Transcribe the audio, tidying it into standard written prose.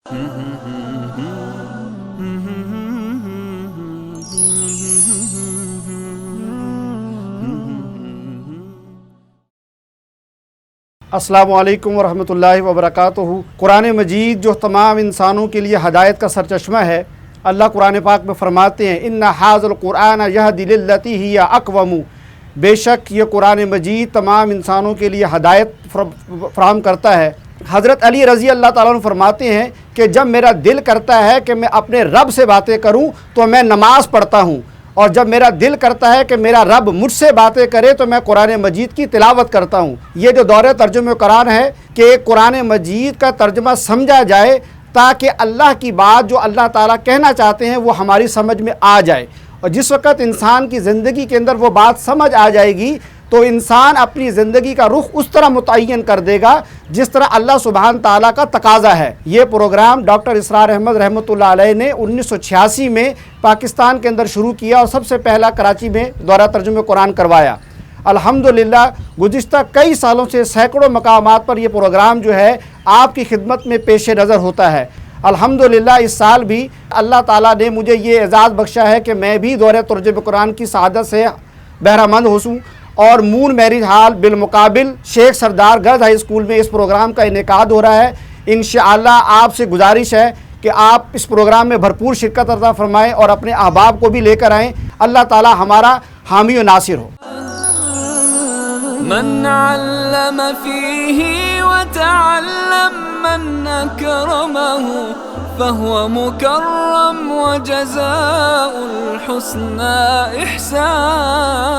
السلام علیکم ورحمۃ اللہ وبرکاتہ۔ قرآن مجید جو تمام انسانوں کے لیے ہدایت کا سرچشمہ ہے، اللہ قرآن پاک میں فرماتے ہیں ان ھذا القرآن یہدی للتی ہی اقوم، بے شک یہ قرآن مجید تمام انسانوں کے لیے ہدایت فراہم کرتا ہے۔ حضرت علی رضی اللہ تعالیٰ عنہ فرماتے ہیں کہ جب میرا دل کرتا ہے کہ میں اپنے رب سے باتیں کروں تو میں نماز پڑھتا ہوں، اور جب میرا دل کرتا ہے کہ میرا رب مجھ سے باتیں کرے تو میں قرآن مجید کی تلاوت کرتا ہوں۔ یہ جو دور ترجمہ قرآن ہے کہ قرآن مجید کا ترجمہ سمجھا جائے تاکہ اللہ کی بات جو اللہ تعالیٰ کہنا چاہتے ہیں وہ ہماری سمجھ میں آ جائے، اور جس وقت انسان کی زندگی کے اندر وہ بات سمجھ آ جائے گی تو انسان اپنی زندگی کا رخ اس طرح متعین کر دے گا جس طرح اللہ سبحانہ تعالیٰ کا تقاضا ہے۔ یہ پروگرام ڈاکٹر اسرار احمد رحمۃ اللہ علیہ نے 1986 میں پاکستان کے اندر شروع کیا اور سب سے پہلا کراچی میں دورہ ترجمہ قرآن کروایا۔ الحمدللہ گزشتہ کئی سالوں سے سینکڑوں مقامات پر یہ پروگرام جو ہے آپ کی خدمت میں پیش نظر ہوتا ہے۔ الحمدللہ اس سال بھی اللہ تعالیٰ نے مجھے یہ اعزاز بخشا ہے کہ میں بھی دورہ ترجمہ قرآن کی سعادت سے بہرہ مند ہوں، اور مون میرج ہال بالمقابل شیخ سردار گرلز ہائی اسکول میں اس پروگرام کا انعقاد ہو رہا ہے۔ انشاءاللہ آپ سے گزارش ہے کہ آپ اس پروگرام میں بھرپور شرکت عطا فرمائیں اور اپنے احباب کو بھی لے کر آئیں۔ اللہ تعالی ہمارا حامی و ناصر ہو۔ من علم فيه وتعلم من أكرمه فهو مكرم وجزاء الحسنى إحسان